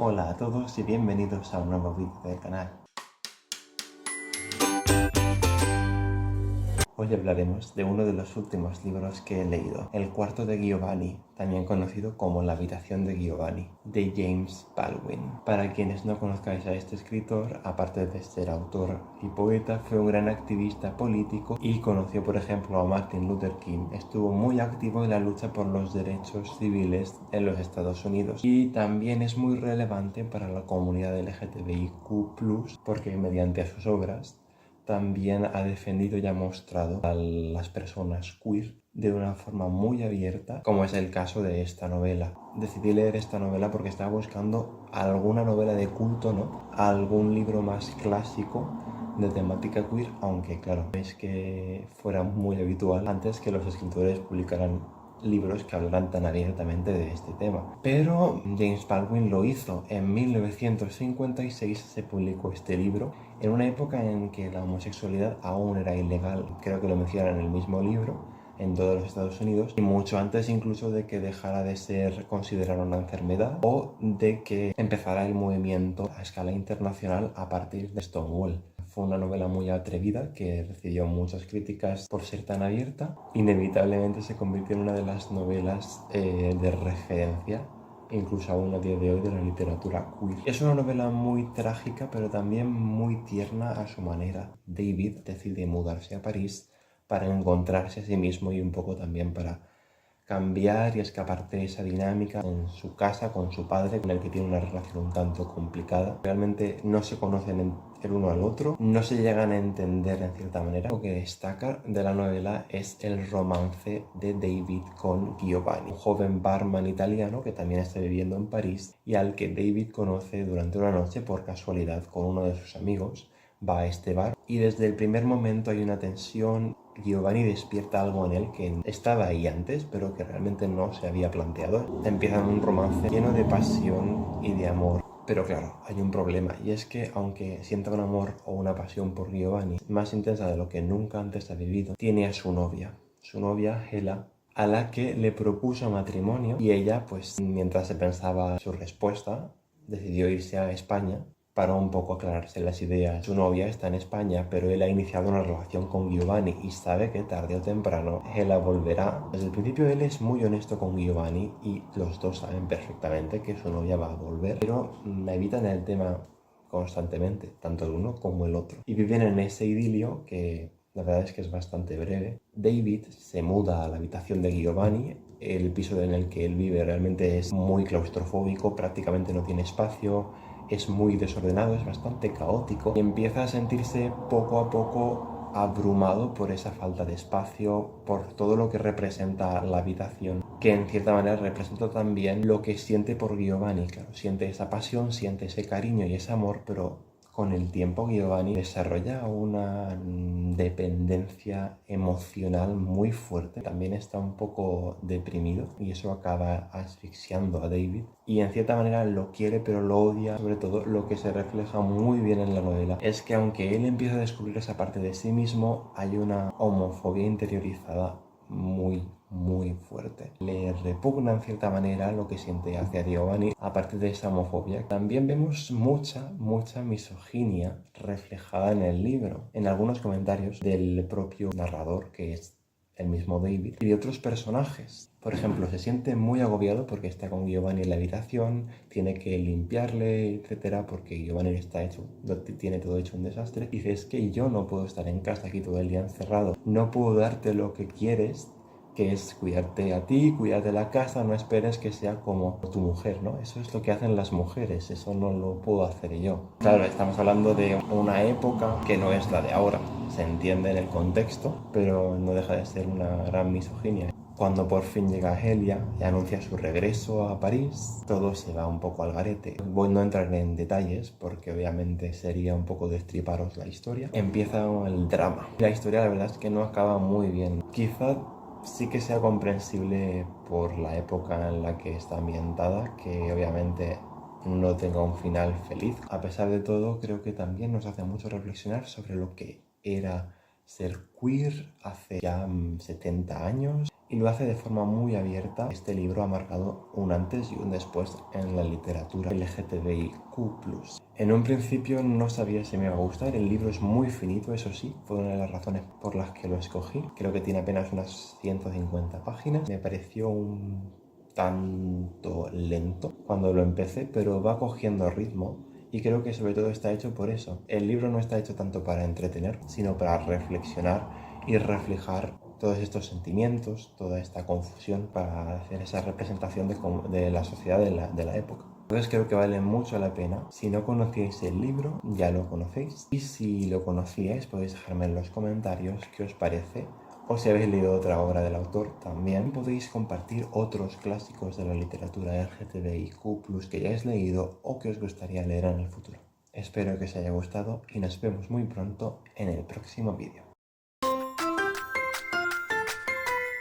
Hola a todos y bienvenidos a un nuevo vídeo del canal. Hoy hablaremos de uno de los últimos libros que he leído, El cuarto de Giovanni, también conocido como La habitación de Giovanni, de James Baldwin. Para quienes no conozcáis a este escritor, aparte de ser autor y poeta, fue un gran activista político y conoció, por ejemplo, a Martin Luther King. Estuvo muy activo en la lucha por los derechos civiles en los Estados Unidos y también es muy relevante para la comunidad LGTBIQ+, porque mediante sus obras también ha defendido y ha mostrado a las personas queer de una forma muy abierta, como es el caso de esta novela. Decidí leer esta novela porque estaba buscando alguna novela de culto, ¿no? Algún libro más clásico de temática queer, aunque claro, es que fuera muy habitual antes que los escritores publicaran libros que hablaran tan abiertamente de este tema. Pero James Baldwin lo hizo. En 1956 se publicó este libro, en una época en que la homosexualidad aún era ilegal. Creo que lo mencionan en el mismo libro, en todos los Estados Unidos, y mucho antes incluso de que dejara de ser considerada una enfermedad o de que empezara el movimiento a escala internacional a partir de Stonewall. Fue una novela muy atrevida que recibió muchas críticas por ser tan abierta. Inevitablemente se convirtió en una de las novelas de referencia, incluso aún a día de hoy, de la literatura queer. Es una novela muy trágica, pero también muy tierna a su manera. David decide mudarse a París para encontrarse a sí mismo y un poco también para cambiar y escaparte de esa dinámica en su casa con su padre, con el que tiene una relación un tanto complicada. Realmente no se conocen el uno al otro, no se llegan a entender en cierta manera. Lo que destaca de la novela es el romance de David con Giovanni, un joven barman italiano que también está viviendo en París y al que David conoce durante una noche por casualidad con uno de sus amigos. Va a este bar y desde el primer momento hay una tensión. Giovanni despierta algo en él que estaba ahí antes, pero que realmente no se había planteado. Empiezan un romance lleno de pasión y de amor. Pero claro, hay un problema, y es que aunque sienta un amor o una pasión por Giovanni más intensa de lo que nunca antes ha vivido, tiene a su novia Hela, a la que le propuso matrimonio, y ella, pues mientras se pensaba su respuesta, decidió irse a España para un poco aclararse las ideas. Su novia está en España, pero él ha iniciado una relación con Giovanni y sabe que tarde o temprano él la volverá. Desde el principio él es muy honesto con Giovanni y los dos saben perfectamente que su novia va a volver, pero evitan el tema constantemente, tanto el uno como el otro. Y viven en ese idilio que la verdad es que es bastante breve. David se muda a la habitación de Giovanni. El piso en el que él vive realmente es muy claustrofóbico, prácticamente no tiene espacio, es muy desordenado, es bastante caótico y empieza a sentirse poco a poco abrumado por esa falta de espacio, por todo lo que representa la habitación, que en cierta manera representa también lo que siente por Giovanni. Claro, siente esa pasión, siente ese cariño y ese amor, pero con el tiempo Giovanni desarrolla una dependencia emocional muy fuerte. También está un poco deprimido y eso acaba asfixiando a David. Y en cierta manera lo quiere pero lo odia. Sobre todo lo que se refleja muy bien en la novela es que aunque él empieza a descubrir esa parte de sí mismo, hay una homofobia interiorizada muy fuerte. Le repugna en cierta manera lo que siente hacia Giovanni, aparte de esa homofobia. También vemos mucha misoginia reflejada en el libro, en algunos comentarios del propio narrador, que es el mismo David, y de otros personajes. Por ejemplo, se siente muy agobiado porque está con Giovanni en la habitación, tiene que limpiarle, etcétera, porque Giovanni tiene todo hecho un desastre. Y dice, es que yo no puedo estar en casa aquí todo el día encerrado, no puedo darte lo que quieres, que es cuidarte a ti, cuidarte de la casa, no esperes que sea como tu mujer, ¿no? Eso es lo que hacen las mujeres, eso no lo puedo hacer yo. Claro, estamos hablando de una época que no es la de ahora, se entiende en el contexto, pero no deja de ser una gran misoginia. Cuando por fin llega Helia y anuncia su regreso a París, todo se va un poco al garete. Voy a no entrar en detalles porque obviamente sería un poco destriparos la historia. Empieza el drama. La historia la verdad es que no acaba muy bien. Quizá sí que sea comprensible por la época en la que está ambientada, que obviamente no tenga un final feliz. A pesar de todo, creo que también nos hace mucho reflexionar sobre lo que era ser queer hace ya 70 años y lo hace de forma muy abierta. Este libro ha marcado un antes y un después en la literatura LGTBIQ+. En un principio no sabía si me iba a gustar, el libro es muy finito, eso sí, fue una de las razones por las que lo escogí. Creo que tiene apenas unas 150 páginas, me pareció un tanto lento cuando lo empecé, pero va cogiendo ritmo. Y creo que sobre todo está hecho por eso. El libro no está hecho tanto para entretener, sino para reflexionar y reflejar todos estos sentimientos, toda esta confusión, para hacer esa representación de la sociedad de la época. Entonces creo que vale mucho la pena. Si no conocíais el libro, ya lo conocéis. Y si lo conocíais, podéis dejarme en los comentarios qué os parece. O si habéis leído otra obra del autor, también podéis compartir otros clásicos de la literatura LGTBIQ+, que hayáis leído o que os gustaría leer en el futuro. Espero que os haya gustado y nos vemos muy pronto en el próximo vídeo.